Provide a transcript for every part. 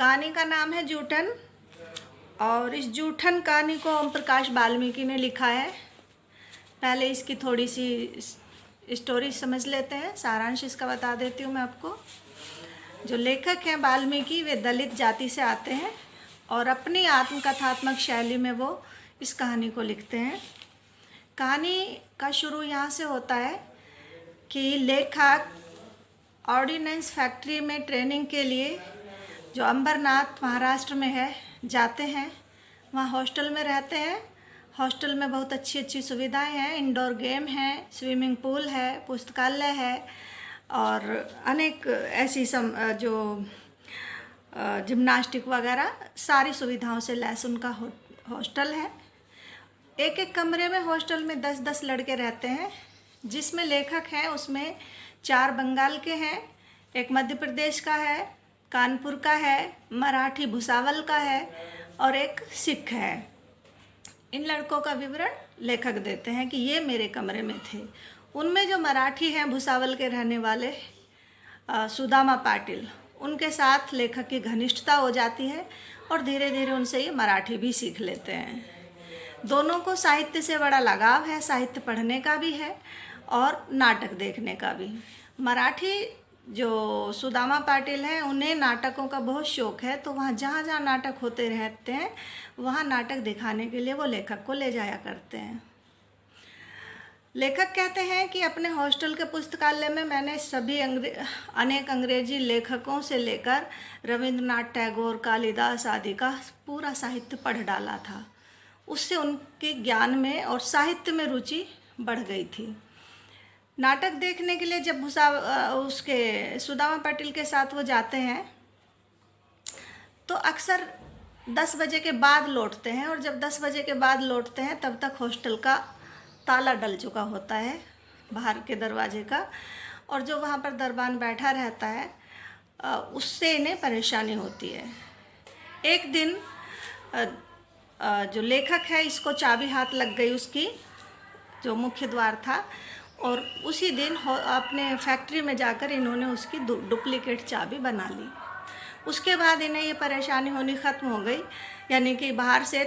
कहानी का नाम है जूठन। और इस जूठन कहानी को ओम प्रकाश वाल्मीकि ने लिखा है। पहले इसकी थोड़ी सी स्टोरी समझ लेते हैं, सारांश इसका बता देती हूँ मैं आपको। जो लेखक हैं वाल्मीकि, वे दलित जाति से आते हैं और अपनी आत्मकथात्मक शैली में वो इस कहानी को लिखते हैं। कहानी का शुरू यहाँ से होता है कि लेखक ऑर्डिनेंस फैक्ट्री में ट्रेनिंग के लिए, जो अंबरनाथ महाराष्ट्र में है, जाते हैं। वहाँ हॉस्टल में रहते हैं। हॉस्टल में बहुत अच्छी अच्छी सुविधाएं हैं, इंडोर गेम है, स्विमिंग पूल है, पुस्तकालय है और अनेक ऐसी जो जिम्नास्टिक वगैरह सारी सुविधाओं से लैस उनका हॉस्टल है। एक एक कमरे में हॉस्टल में 10-10 लड़के रहते हैं। जिसमें लेखक हैं उसमें 4 बंगाल के हैं, एक मध्य प्रदेश का है, कानपुर का है, मराठी भुसावल का है और एक सिख है। इन लड़कों का विवरण लेखक देते हैं कि ये मेरे कमरे में थे। उनमें जो मराठी हैं, भुसावल के रहने वाले सुदामा पाटिल, उनके साथ लेखक की घनिष्ठता हो जाती है और धीरे धीरे उनसे ये मराठी भी सीख लेते हैं। दोनों को साहित्य से बड़ा लगाव है, साहित्य पढ़ने का भी है और नाटक देखने का भी। मराठी जो सुदामा पाटिल हैं, उन्हें नाटकों का बहुत शौक़ है, तो वहाँ जहाँ जहाँ नाटक होते रहते हैं वहाँ नाटक दिखाने के लिए वो लेखक को ले जाया करते हैं। लेखक कहते हैं कि अपने हॉस्टल के पुस्तकालय में मैंने सभी अनेक अंग्रेजी लेखकों से लेकर रविंद्रनाथ टैगोर, कालिदास आदि का पूरा साहित्य पढ़ डाला था। उससे उनके ज्ञान में और साहित्य में रुचि बढ़ गई थी। नाटक देखने के लिए जब उसके सुदामा पाटिल के साथ वो जाते हैं तो अक्सर 10 बजे के बाद लौटते हैं, और जब 10 बजे के बाद लौटते हैं तब तक हॉस्टल का ताला डल चुका होता है बाहर के दरवाजे का, और जो वहाँ पर दरबान बैठा रहता है उससे इन्हें परेशानी होती है। एक दिन जो लेखक है, इसको चाबी हाथ लग गई उसकी, जो मुख्य द्वार था, और उसी दिन अपने फैक्ट्री में जाकर इन्होंने उसकी डुप्लीकेट चाबी बना ली। उसके बाद इन्हें ये परेशानी होनी ख़त्म हो गई, यानी कि बाहर से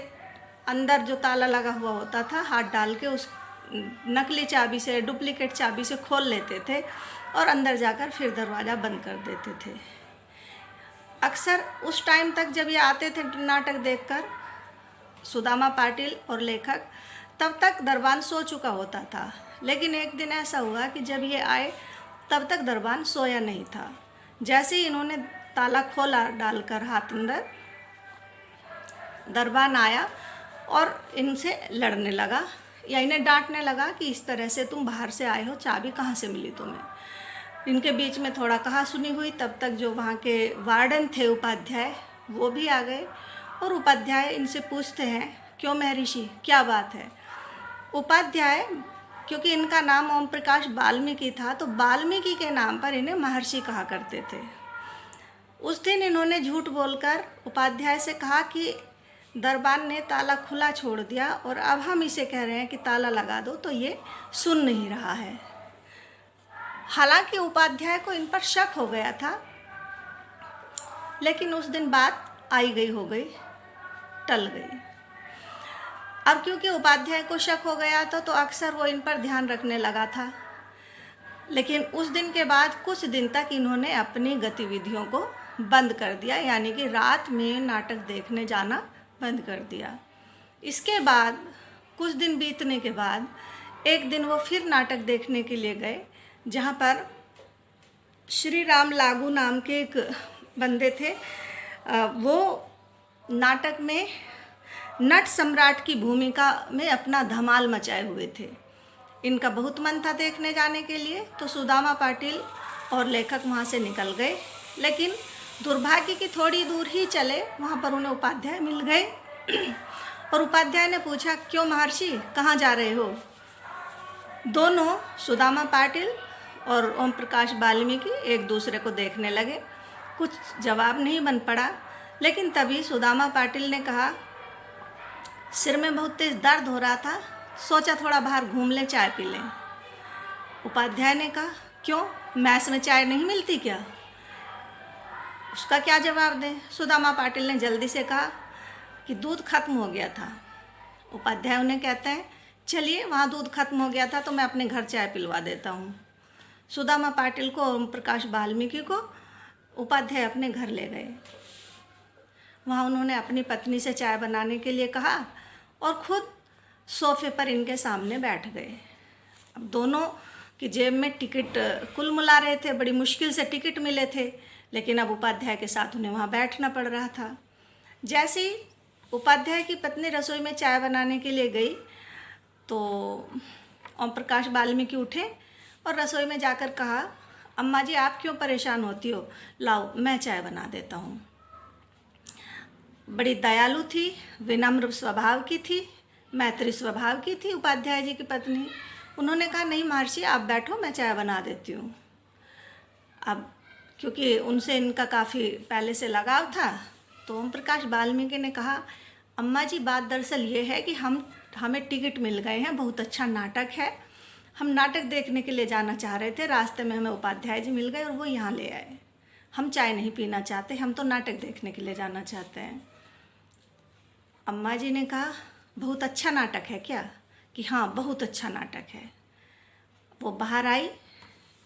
अंदर जो ताला लगा हुआ होता था, हाथ डाल के उस नकली चाबी से, डुप्लीकेट चाबी से खोल लेते थे और अंदर जाकर फिर दरवाज़ा बंद कर देते थे। अक्सर उस टाइम तक जब ये आते थे नाटक देखकर, सुदामा पाटिल और लेखक, तब तक दरबान सो चुका होता था। लेकिन एक दिन ऐसा हुआ कि जब ये आए तब तक दरबान सोया नहीं था। जैसे ही इन्होंने ताला खोला डालकर हाथ अंदर, दरबान आया और इनसे लड़ने लगा या इन्हें डांटने लगा कि इस तरह से तुम बाहर से आए हो, चाबी कहाँ से मिली तुम्हें। इनके बीच में थोड़ा कहासुनी हुई। तब तक जो वहाँ के वार्डन थे, उपाध्याय, वो भी आ गए और उपाध्याय इनसे पूछते हैं, क्यों महर्षि, क्या बात है। उपाध्याय, क्योंकि इनका नाम ओम प्रकाश वाल्मीकि था, तो वाल्मीकि के नाम पर इन्हें महर्षि कहा करते थे। उस दिन इन्होंने झूठ बोलकर उपाध्याय से कहा कि दरबान ने ताला खुला छोड़ दिया और अब हम इसे कह रहे हैं कि ताला लगा दो, तो ये सुन नहीं रहा है। हालांकि उपाध्याय को इन पर शक हो गया था, लेकिन उस दिन बात आई गई हो गई, टल गई। अब क्योंकि उपाध्याय को शक हो गया था तो अक्सर वो इन पर ध्यान रखने लगा था। लेकिन उस दिन के बाद कुछ दिन तक इन्होंने अपनी गतिविधियों को बंद कर दिया, यानी कि रात में नाटक देखने जाना बंद कर दिया। इसके बाद कुछ दिन बीतने के बाद एक दिन वो फिर नाटक देखने के लिए गए, जहाँ पर श्री राम लागू नाम के एक बंदे थे। वो नाटक में नट सम्राट की भूमिका में अपना धमाल मचाए हुए थे। इनका बहुत मन था देखने जाने के लिए, तो सुदामा पाटिल और लेखक वहाँ से निकल गए। लेकिन दुर्भाग्य की थोड़ी दूर ही चले, वहाँ पर उन्हें उपाध्याय मिल गए और उपाध्याय ने पूछा, क्यों महर्षि, कहाँ जा रहे हो। दोनों, सुदामा पाटिल और ओम प्रकाश वाल्मीकि, एक दूसरे को देखने लगे। कुछ जवाब नहीं बन पड़ा। लेकिन तभी सुदामा पाटिल ने कहा, सिर में बहुत तेज दर्द हो रहा था, सोचा थोड़ा बाहर घूम लें, चाय पी लें। उपाध्याय ने कहा, क्यों, मैस में चाय नहीं मिलती क्या। उसका क्या जवाब दें। सुदामा पाटिल ने जल्दी से कहा कि दूध खत्म हो गया था। उपाध्याय उन्हें कहते हैं, चलिए वहाँ दूध खत्म हो गया था तो मैं अपने घर चाय पिलवा देता हूँ। सुदामा पाटिल को, ओम प्रकाश वाल्मीकि को उपाध्याय अपने घर ले गए। वहाँ उन्होंने अपनी पत्नी से चाय बनाने के लिए कहा और खुद सोफे पर इनके सामने बैठ गए। अब दोनों की जेब में टिकट कुल मिला रहे थे, बड़ी मुश्किल से टिकट मिले थे, लेकिन अब उपाध्याय के साथ उन्हें वहाँ बैठना पड़ रहा था। जैसे ही उपाध्याय की पत्नी रसोई में चाय बनाने के लिए गई तो ओम प्रकाश वाल्मीकि उठे और रसोई में जाकर कहा, अम्मा जी आप क्यों परेशान होती हो, लाओ मैं चाय बना देता हूँ। बड़ी दयालु थी, विनम्र स्वभाव की थी, मैत्री स्वभाव की थी उपाध्याय जी की पत्नी। उन्होंने कहा, नहीं महर्षि आप बैठो, मैं चाय बना देती हूँ। अब क्योंकि उनसे इनका काफ़ी पहले से लगाव था तो ओम प्रकाश वाल्मीकि ने कहा, अम्मा जी बात दरअसल ये है कि हमें टिकट मिल गए हैं, बहुत अच्छा नाटक है, हम नाटक देखने के लिए जाना चाह रहे थे, रास्ते में हमें उपाध्याय जी मिल गए और वो यहाँ ले आए। हम चाय नहीं पीना चाहते, हम तो नाटक देखने के लिए जाना चाहते हैं। अम्मा जी ने कहा, बहुत अच्छा नाटक है क्या? कि हाँ बहुत अच्छा नाटक है। वो बाहर आई,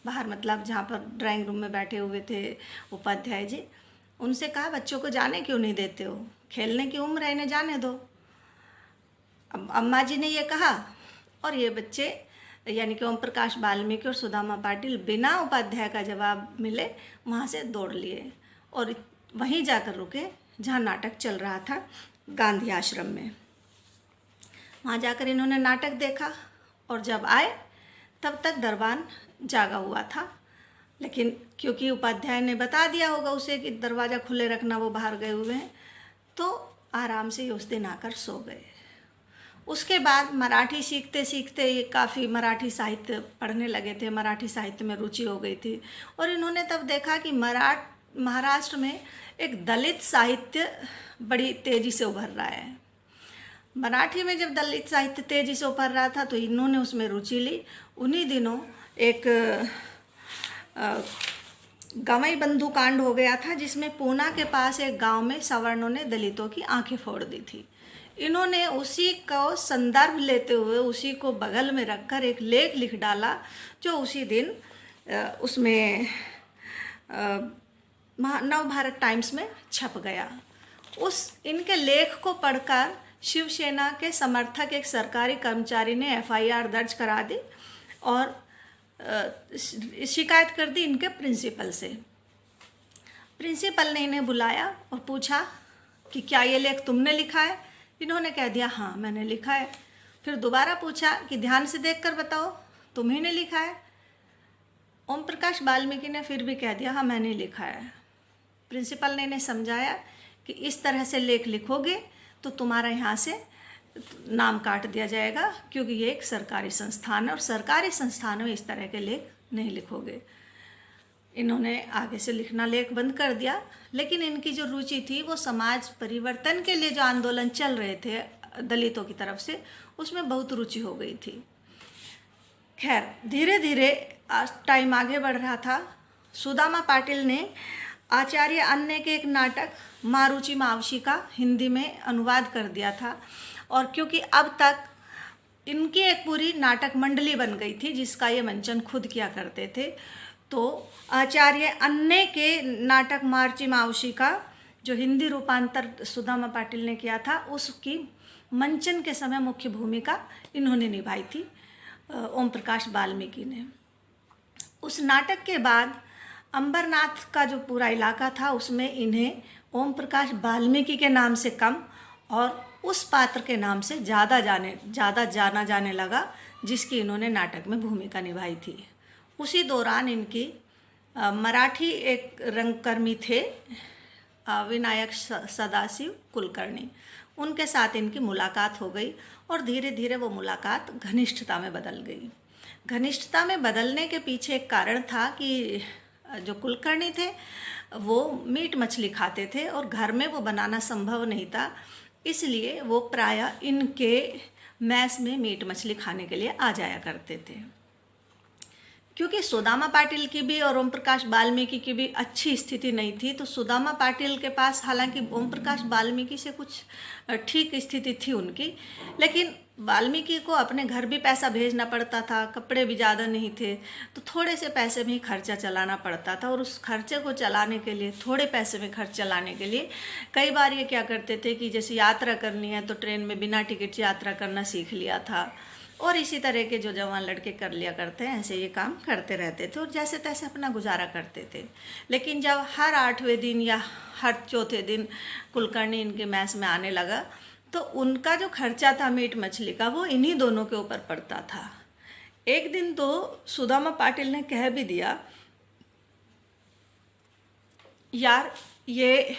बाहर मतलब जहाँ पर ड्राइंग रूम में बैठे हुए थे उपाध्याय जी, उनसे कहा, बच्चों को जाने क्यों नहीं देते हो, खेलने की उम्र है, इन्हें जाने दो। अब अम्मा जी ने ये कहा और ये बच्चे यानी कि ओम प्रकाश वाल्मीकि और सुदामा पाटिल बिना उपाध्याय का जवाब मिले वहाँ से दौड़ लिए और वहीं जाकर रुके जहाँ नाटक चल रहा था, गांधी आश्रम में। वहाँ जाकर इन्होंने नाटक देखा और जब आए तब तक दरबान जागा हुआ था, लेकिन क्योंकि उपाध्याय ने बता दिया होगा उसे कि दरवाज़ा खुले रखना, वो बाहर गए हुए हैं, तो आराम से ही उस दिन आकर सो गए। उसके बाद मराठी सीखते सीखते ये काफ़ी मराठी साहित्य पढ़ने लगे थे, मराठी साहित्य में रुचि हो गई थी और इन्होंने तब देखा कि महाराष्ट्र में एक दलित साहित्य बड़ी तेज़ी से उभर रहा है। मराठी में जब दलित साहित्य तेज़ी से उभर रहा था तो इन्होंने उसमें रुचि ली। उन्हीं दिनों एक गवई बंधु कांड हो गया था जिसमें पूना के पास एक गांव में सवर्णों ने दलितों की आंखें फोड़ दी थी। इन्होंने उसी को संदर्भ लेते हुए उसी को बगल में रखकर एक लेख लिख डाला जो उसी दिन उसमें नवभारत टाइम्स में छप गया। उस इनके लेख को पढ़कर शिवसेना के समर्थक एक सरकारी कर्मचारी ने एफआईआर दर्ज करा दी और शिकायत कर दी इनके प्रिंसिपल से। प्रिंसिपल ने इन्हें बुलाया और पूछा कि क्या ये लेख तुमने लिखा है? इन्होंने कह दिया हाँ मैंने लिखा है। फिर दोबारा पूछा कि ध्यान से देखकर बताओ तुम्ही ने लिखा है? ओम प्रकाश वाल्मीकि ने फिर भी कह दिया हाँ मैंने लिखा है। प्रिंसिपल ने इन्हें समझाया कि इस तरह से लेख लिखोगे तो तुम्हारा यहाँ से नाम काट दिया जाएगा, क्योंकि ये एक सरकारी संस्थान है और सरकारी संस्थानों में इस तरह के लेख नहीं लिखोगे। इन्होंने आगे से लिखना लेख बंद कर दिया, लेकिन इनकी जो रुचि थी वो समाज परिवर्तन के लिए जो आंदोलन चल रहे थे दलितों की तरफ से, उसमें बहुत रुचि हो गई थी। खैर धीरे धीरे टाइम आगे बढ़ रहा था। सुदामा पाटिल ने आचार्य अन्य के एक नाटक मारुचि मावशी का हिंदी में अनुवाद कर दिया था और क्योंकि अब तक इनकी एक पूरी नाटक मंडली बन गई थी जिसका ये मंचन खुद किया करते थे, तो आचार्य अन्य के नाटक मारुचि मावशी का जो हिंदी रूपांतर सुदामा पाटिल ने किया था उसकी मंचन के समय मुख्य भूमिका इन्होंने निभाई थी, ओम प्रकाश वाल्मीकि ने। उस नाटक के बाद अंबरनाथ का जो पूरा इलाका था उसमें इन्हें ओम प्रकाश वाल्मीकि के नाम से कम और उस पात्र के नाम से ज़्यादा जाना जाने लगा जिसकी इन्होंने नाटक में भूमिका निभाई थी। उसी दौरान इनकी मराठी एक रंगकर्मी थे विनायक सदाशिव कुलकर्णी, उनके साथ इनकी मुलाकात हो गई और धीरे धीरे वो मुलाकात घनिष्ठता में बदल गई। घनिष्ठता में बदलने के पीछे एक कारण था कि जो कुलकर्णी थे वो मीट मछली खाते थे और घर में वो बनाना संभव नहीं था, इसलिए वो प्रायः इनके मैस में मीट मछली खाने के लिए आ जाया करते थे। क्योंकि सुदामा पाटिल की भी और ओम प्रकाश वाल्मीकि की भी अच्छी स्थिति नहीं थी, तो सुदामा पाटिल के पास हालांकि ओम प्रकाश वाल्मीकि से कुछ ठीक स्थिति थी उनकी, लेकिन वाल्मीकि को अपने घर भी पैसा भेजना पड़ता था, कपड़े भी ज़्यादा नहीं थे, तो थोड़े से पैसे में ही खर्चा चलाना पड़ता था। और उस खर्चे को चलाने के लिए, थोड़े पैसे में खर्च चलाने के लिए कई बार ये क्या करते थे कि जैसे यात्रा करनी है तो ट्रेन में बिना टिकट से यात्रा करना सीख लिया था, और इसी तरह के जो जवान लड़के कर लिया करते हैं ऐसे ये काम करते रहते थे और जैसे तैसे अपना गुजारा करते थे। लेकिन जब हर 8वें दिन या हर चौथे दिन कुलकर्णी इनके मैस में आने लगा, तो उनका जो खर्चा था मीट मछली का वो इन्हीं दोनों के ऊपर पड़ता था। एक दिन तो सुदामा पाटिल ने कह भी दिया, यार ये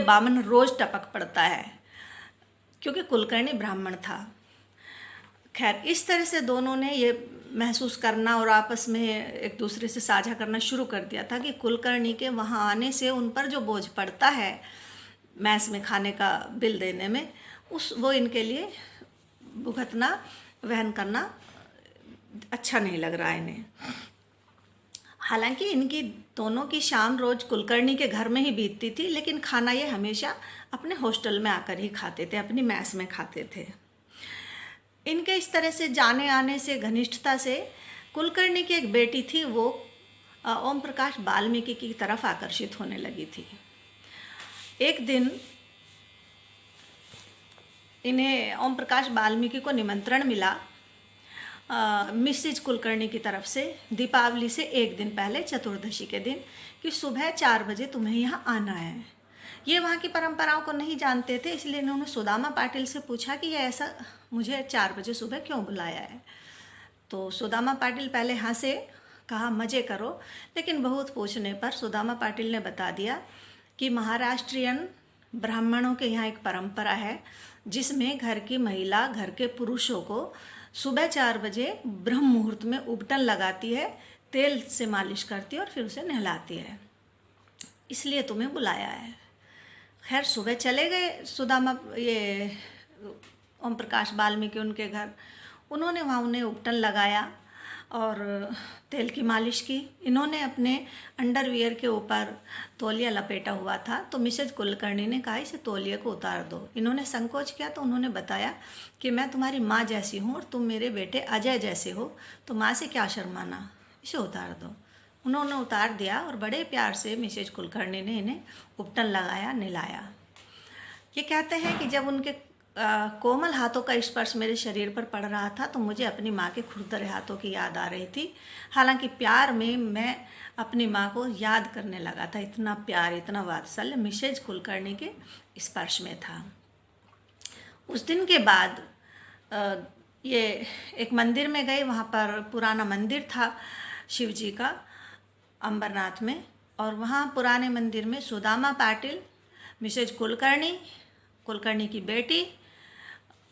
बामन रोज टपक पड़ता है, क्योंकि कुलकर्णी ब्राह्मण था। खैर, इस तरह से दोनों ने ये महसूस करना और आपस में एक दूसरे से साझा करना शुरू कर दिया था कि कुलकर्णी के वहाँ आने से उन पर जो बोझ पड़ता है मैस में खाने का बिल देने में, वो इनके लिए भुगतना, वहन करना अच्छा नहीं लग रहा है इन्हें। हालांकि इनकी दोनों की शाम रोज कुलकर्णी के घर में ही बीतती थी, लेकिन खाना ये हमेशा अपने हॉस्टल में आकर ही खाते थे, अपनी मैस में खाते थे। इनके इस तरह से जाने आने से, घनिष्ठता से, कुलकर्णी की एक बेटी थी, वो ओम प्रकाश वाल्मीकि की तरफ आकर्षित होने लगी थी। एक दिन इन्हें ओम प्रकाश वाल्मीकि को निमंत्रण मिला मिसेज कुलकर्णी की तरफ से दीपावली से एक दिन पहले, चतुर्दशी के दिन, कि सुबह 4 बजे तुम्हें यहाँ आना है। ये वहाँ की परंपराओं को नहीं जानते थे, इसलिए इन्होंने सुदामा पाटिल से पूछा कि ये ऐसा मुझे 4 बजे सुबह क्यों बुलाया है। तो सुदामा पाटिल पहले हंसे, कहा मज़े करो, लेकिन बहुत पूछने पर सुदामा पाटिल ने बता दिया कि महाराष्ट्रियन ब्राह्मणों के यहाँ एक परंपरा है जिसमें घर की महिला घर के पुरुषों को सुबह 4 बजे ब्रह्म मुहूर्त में उबटन लगाती है, तेल से मालिश करती है और फिर उसे नहलाती है, इसलिए तुम्हें बुलाया है। खैर, सुबह चले गए ये ओम प्रकाश वाल्मीकि उनके घर। उन्होंने वहाँ उन्हें उबटन लगाया और तेल की मालिश की। इन्होंने अपने अंडरवियर के ऊपर तौलिया लपेटा हुआ था, तो मिसेज कुलकर्णी ने कहा इसे तौलिए को उतार दो। इन्होंने संकोच किया तो उन्होंने बताया कि मैं तुम्हारी माँ जैसी हूँ और तुम मेरे बेटे अजय जैसे हो, तो माँ से क्या शर्माना, इसे उतार दो। उन्होंने उतार दिया और बड़े प्यार से मिसेज कुलकर्णी ने इन्हें उबटन लगाया, नहलाया। ये कहते हैं कि जब उनके कोमल हाथों का स्पर्श मेरे शरीर पर पड़ रहा था तो मुझे अपनी माँ के खुरदरे हाथों की याद आ रही थी। हालांकि प्यार में मैं अपनी माँ को याद करने लगा था। इतना प्यार, इतना वात्सल्य मिसेज कुलकर्णी के स्पर्श में था। उस दिन के बाद ये एक मंदिर में गए। वहाँ पर पुराना मंदिर था शिव जी का अंबरनाथ में, और वहाँ पुराने मंदिर में सुदामा पाटिल, मिसेज कुलकर्णी की बेटी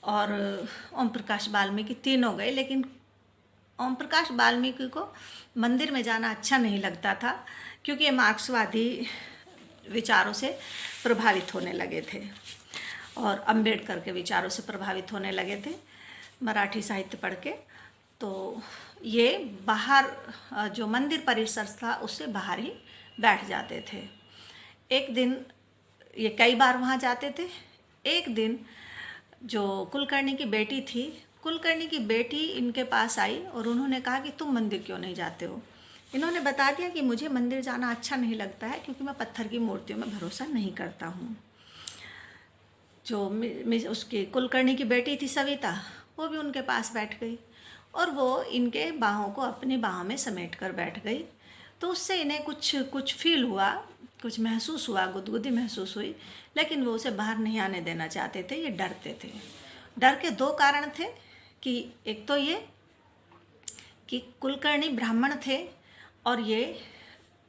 और ओम प्रकाश वाल्मीकि तीनों गए। लेकिन ओम प्रकाश वाल्मीकि को मंदिर में जाना अच्छा नहीं लगता था, क्योंकि ये मार्क्सवादी विचारों से प्रभावित होने लगे थे और अम्बेडकर के विचारों से प्रभावित होने लगे थे मराठी साहित्य पढ़ के। तो ये बाहर जो मंदिर परिसर था उससे बाहर ही बैठ जाते थे। एक दिन ये कई बार वहाँ जाते थे। एक दिन जो कुलकर्णी की बेटी थी, कुलकर्णी की बेटी इनके पास आई और उन्होंने कहा कि तुम मंदिर क्यों नहीं जाते हो। इन्होंने बता दिया कि मुझे मंदिर जाना अच्छा नहीं लगता है, क्योंकि मैं पत्थर की मूर्तियों में भरोसा नहीं करता हूँ। जो उसकी कुलकर्णी की बेटी थी सविता, वो भी उनके पास बैठ गई और वो इनके बाहों को अपनी बाहों में समेट कर बैठ गई। तो उससे इन्हें कुछ फील हुआ, कुछ महसूस हुआ, गुदगुदी महसूस हुई, लेकिन वो उसे बाहर नहीं आने देना चाहते थे। ये डरते थे। डर के 2 कारण थे कि एक तो ये कि कुलकर्णी ब्राह्मण थे और ये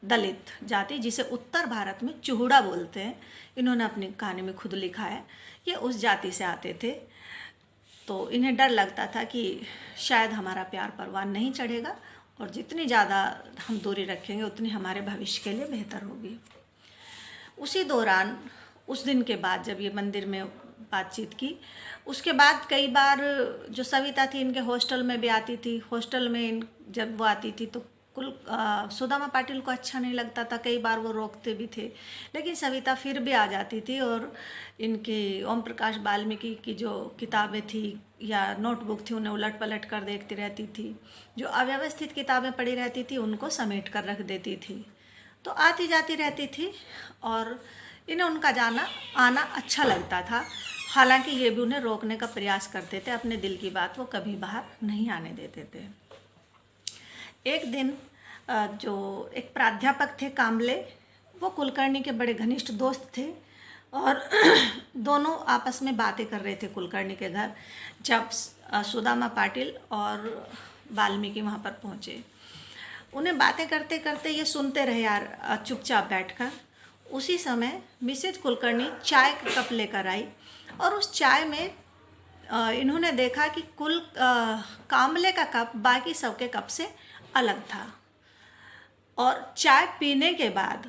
दलित जाति, जिसे उत्तर भारत में चूहुड़ा बोलते हैं, इन्होंने अपनी कहानी में खुद लिखा है, ये उस जाति से आते थे। तो इन्हें डर लगता था कि शायद हमारा प्यार परवान नहीं चढ़ेगा और जितनी ज़्यादा हम दूरी रखेंगे उतनी हमारे भविष्य के लिए बेहतर होगी। उसी दौरान उस दिन के बाद जब ये मंदिर में बातचीत की, उसके बाद कई बार जो सविता थी इनके हॉस्टल में भी आती थी। हॉस्टल में जब वो आती थी तो सुदामा पाटिल को अच्छा नहीं लगता था, कई बार वो रोकते भी थे, लेकिन सविता फिर भी आ जाती थी और इनकी ओम प्रकाश वाल्मीकि की जो किताबें थी या नोटबुक थी उन्हें उलट पलट कर देखती रहती थी। जो अव्यवस्थित किताबें पड़ी रहती थी उनको समेट कर रख देती थी। तो आती जाती रहती थी और इन्हें उनका जाना आना अच्छा लगता था। हालांकि ये भी उन्हें रोकने का प्रयास करते थे, अपने दिल की बात वो कभी बाहर नहीं आने देते थे। एक दिन जो एक प्राध्यापक थे कामले, वो कुलकर्णी के बड़े घनिष्ठ दोस्त थे और दोनों आपस में बातें कर रहे थे कुलकर्णी के घर, जब सुदामा पाटिल और वाल्मीकि वहाँ पर पहुँचे। उन्हें बातें करते करते ये सुनते रहे यार चुपचाप बैठकर। उसी समय मिसेज कुलकर्णी चाय का कप लेकर आई और उस चाय में इन्होंने देखा कि कामले का कप बाकी सबके कप से अलग था और चाय पीने के बाद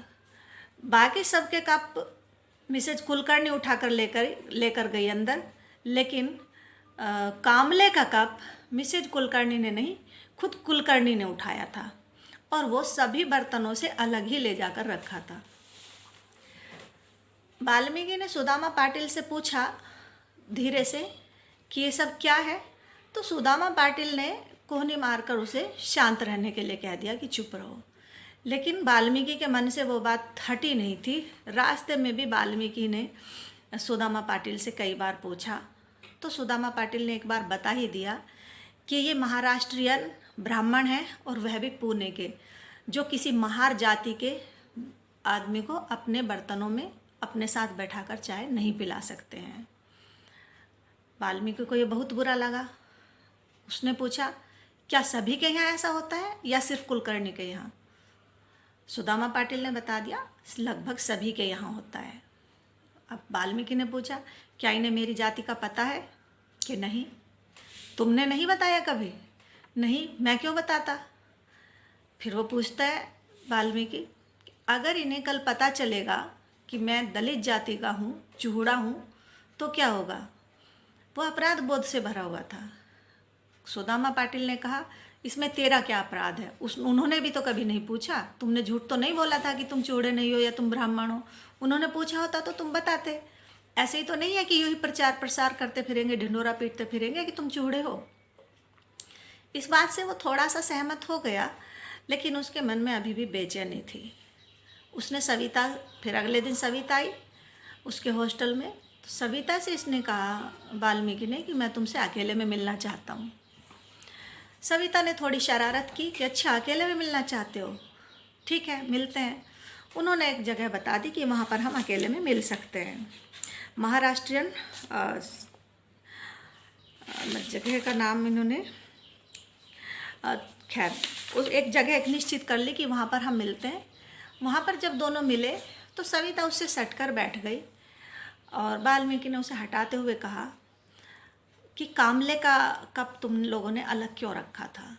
बाकी सबके कप मिसेज कुलकर्णी उठाकर लेकर गई अंदर, लेकिन कामले का कप मिसेज कुलकर्णी ने नहीं, खुद कुलकर्णी ने उठाया था और वो सभी बर्तनों से अलग ही ले जाकर रखा था। वाल्मीकि ने सुदामा पाटिल से पूछा धीरे से कि ये सब क्या है, तो सुदामा पाटिल ने कोहनी मारकर उसे शांत रहने के लिए कह दिया कि चुप रहो। लेकिन वाल्मीकि के मन से वो बात हटी नहीं थी। रास्ते में भी वाल्मीकि ने सुदामा पाटिल से कई बार पूछा, तो सुदामा पाटिल ने एक बार बता ही दिया कि ये महाराष्ट्रियन ब्राह्मण हैं और वह भी पुणे के, जो किसी महार जाति के आदमी को अपने बर्तनों में अपने साथ बैठाकर चाय नहीं पिला सकते हैं। वाल्मीकि को ये बहुत बुरा लगा। उसने पूछा, क्या सभी के यहाँ ऐसा होता है या सिर्फ कुलकर्णी के यहाँ? सुदामा पाटिल ने बता दिया, लगभग सभी के यहाँ होता है। अब वाल्मीकि ने पूछा, क्या इन्हें मेरी जाति का पता है कि नहीं? तुमने नहीं बताया कभी? नहीं, मैं क्यों बताता? फिर वो पूछता है वाल्मीकि, अगर इन्हें कल पता चलेगा कि मैं दलित जाति का हूँ, चूहड़ा हूँ, तो क्या होगा? वो अपराध बोध से भरा हुआ था। सुदामा पाटिल ने कहा, इसमें तेरा क्या अपराध है? उन्होंने भी तो कभी नहीं पूछा। तुमने झूठ तो नहीं बोला था कि तुम चूड़े नहीं हो या तुम ब्राह्मण हो। उन्होंने पूछा होता तो तुम बताते। ऐसे ही तो नहीं है कि यूँ ही प्रचार प्रसार करते फिरेंगे, ढिंढोरा पीटते फिरेंगे कि तुम चूड़े हो। इस बात से वो थोड़ा सा सहमत हो गया, लेकिन उसके मन में अभी भी बेचैनी थी। उसने सविता, फिर अगले दिन सविता आई उसके हॉस्टल में, तो सविता से इसने कहा वाल्मीकि ने कि मैं तुमसे अकेले में मिलना चाहता हूँ। सविता ने थोड़ी शरारत की कि अच्छा अकेले में मिलना चाहते हो, ठीक है मिलते हैं। उन्होंने एक जगह बता दी कि वहाँ पर हम अकेले में मिल सकते हैं। महाराष्ट्रियन जगह का नाम इन्होंने खैर उस एक जगह एक निश्चित कर ली कि वहाँ पर हम मिलते हैं। वहाँ पर जब दोनों मिले तो सविता उससे सटकर बैठ गई और वाल्मीकि ने उसे हटाते हुए कहा कि कामले का कप तुम लोगों ने अलग क्यों रखा था?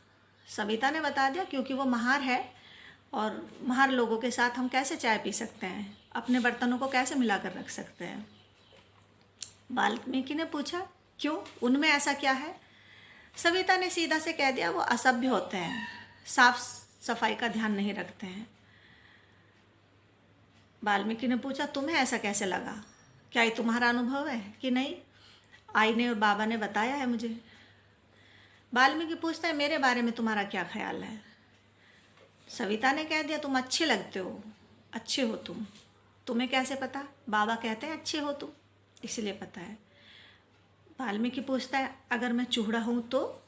सविता ने बता दिया, क्योंकि वो महार है और महार लोगों के साथ हम कैसे चाय पी सकते हैं, अपने बर्तनों को कैसे मिलाकर रख सकते हैं। वाल्मीकि ने पूछा, क्यों, उनमें ऐसा क्या है? सविता ने सीधा से कह दिया, वो असभ्य होते हैं, साफ सफाई का ध्यान नहीं रखते हैं। वाल्मीकि ने पूछा, तुम्हें ऐसा कैसे लगा? क्या ये तुम्हारा अनुभव है कि नहीं? आई ने और बाबा ने बताया है मुझे। वाल्मीकि पूछता है, मेरे बारे में तुम्हारा क्या ख्याल है? सविता ने कह दिया, तुम अच्छे लगते हो, अच्छे हो तुम। तुम्हें कैसे पता? बाबा कहते हैं अच्छे हो तुम, इसलिए पता है। वाल्मीकि पूछता है, अगर मैं चूहड़ा हूँ तो,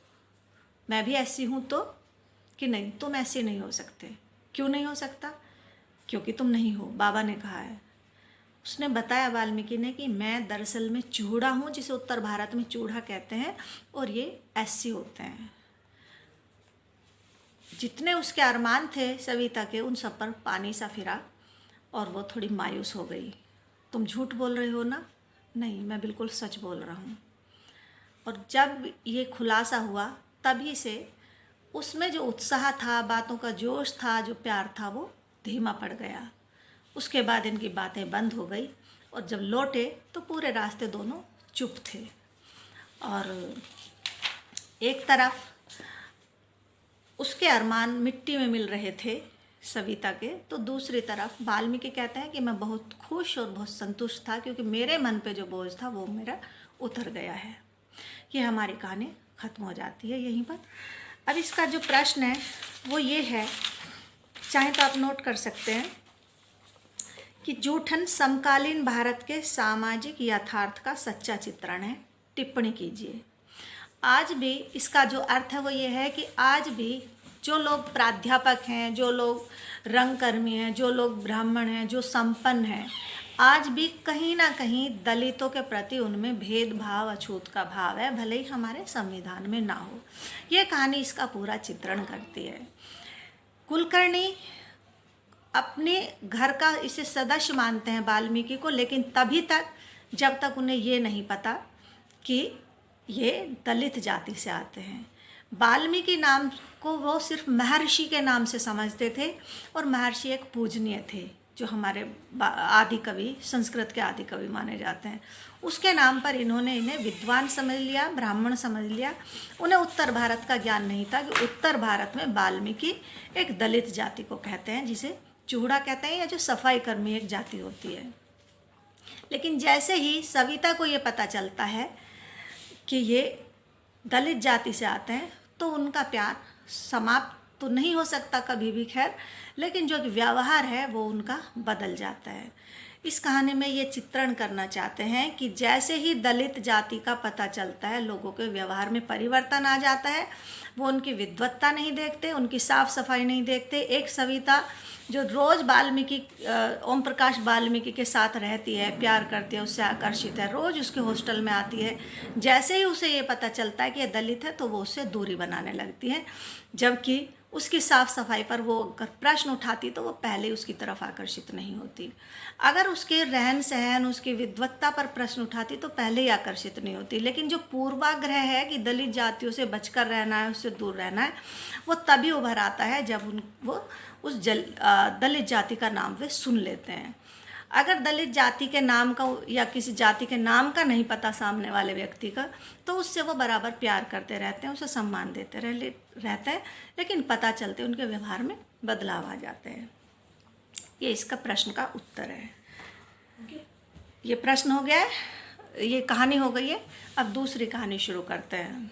मैं भी ऐसी हूँ तो? कि नहीं, तुम ऐसे नहीं हो सकते। क्यों नहीं हो सकता? क्योंकि तुम नहीं हो, बाबा ने कहा है। उसने बताया वाल्मीकि ने कि मैं दरअसल में चूड़ा हूँ, जिसे उत्तर भारत में चूड़ा कहते हैं, और ये ऐसे होते हैं। जितने उसके अरमान थे सविता के, उन सब पर पानी सा फिरा और वो थोड़ी मायूस हो गई। तुम झूठ बोल रहे हो ना? नहीं, मैं बिल्कुल सच बोल रहा हूँ। और जब ये खुलासा हुआ तभी से उसमें जो उत्साह था, बातों का जोश था, जो प्यार था, वो धीमा पड़ गया। उसके बाद इनकी बातें बंद हो गई और जब लौटे तो पूरे रास्ते दोनों चुप थे। और एक तरफ उसके अरमान मिट्टी में मिल रहे थे सविता के, तो दूसरी तरफ वाल्मीकि कहते हैं कि मैं बहुत खुश और बहुत संतुष्ट था, क्योंकि मेरे मन पे जो बोझ था वो मेरा उतर गया है। ये हमारी कहानी ख़त्म हो जाती है यहीं पर। अब इसका जो प्रश्न है वो ये है, चाहे तो आप नोट कर सकते हैं कि जूठन समकालीन भारत के सामाजिक यथार्थ का सच्चा चित्रण है। टिप्पणी कीजिए। आज भी इसका जो अर्थ है वो ये है कि आज भी जो लोग प्राध्यापक हैं, जो लोग रंगकर्मी हैं, जो लोग ब्राह्मण हैं, जो संपन्न हैं, आज भी कहीं ना कहीं दलितों के प्रति उनमें भेदभाव, अछूत का भाव है, भले ही हमारे संविधान में ना हो। ये कहानी इसका पूरा चित्रण करती है। कुलकर्णी अपने घर का इसे सदस्य मानते हैं वाल्मीकि को, लेकिन तभी तक जब तक उन्हें ये नहीं पता कि ये दलित जाति से आते हैं। वाल्मीकि नाम को वो सिर्फ महर्षि के नाम से समझते थे, और महर्षि एक पूजनीय थे जो हमारे आदि कवि, संस्कृत के आदि कवि माने जाते हैं। उसके नाम पर इन्होंने इन्हें विद्वान समझ लिया, ब्राह्मण समझ लिया। उन्हें उत्तर भारत का ज्ञान नहीं था कि उत्तर भारत में वाल्मीकि एक दलित जाति को कहते हैं, जिसे चूड़ा कहते हैं, या जो सफाई कर्मी एक जाति होती है। लेकिन जैसे ही सविता को ये पता चलता है कि ये दलित जाति से आते हैं, तो उनका प्यार समाप्त तो नहीं हो सकता कभी भी, खैर, लेकिन जो व्यवहार है वो उनका बदल जाता है। इस कहानी में ये चित्रण करना चाहते हैं कि जैसे ही दलित जाति का पता चलता है, लोगों के व्यवहार में परिवर्तन आ जाता है। वो उनकी विद्वत्ता नहीं देखते, उनकी साफ सफाई नहीं देखते। एक सविता जो रोज़ वाल्मीकि, ओम प्रकाश वाल्मीकि के साथ रहती है, प्यार करती है, उससे आकर्षित है, रोज़ उसके हॉस्टल में आती है। जैसे ही उसे ये पता चलता है कि ये दलित है, तो वो उससे दूरी बनाने लगती है, जबकि उसकी साफ़ सफाई पर वो अगर प्रश्न उठाती तो वो पहले उसकी तरफ आकर्षित नहीं होती। अगर उसके रहन सहन, उसकी विद्वत्ता पर प्रश्न उठाती तो पहले ही आकर्षित नहीं होती। लेकिन जो पूर्वाग्रह है कि दलित जातियों से बचकर रहना है, उससे दूर रहना है, वो तभी उभर आता है जब वो उस दलित जाति का नाम वे सुन लेते हैं। अगर दलित जाति के नाम का या किसी जाति के नाम का नहीं पता सामने वाले व्यक्ति का, तो उससे वो बराबर प्यार करते रहते हैं, उसे सम्मान देते रहते हैं, लेकिन पता चलते उनके व्यवहार में बदलाव आ जाते हैं। ये इसका प्रश्न का उत्तर है। ये प्रश्न हो गया है, ये कहानी हो गई है। अब दूसरी कहानी शुरू करते हैं।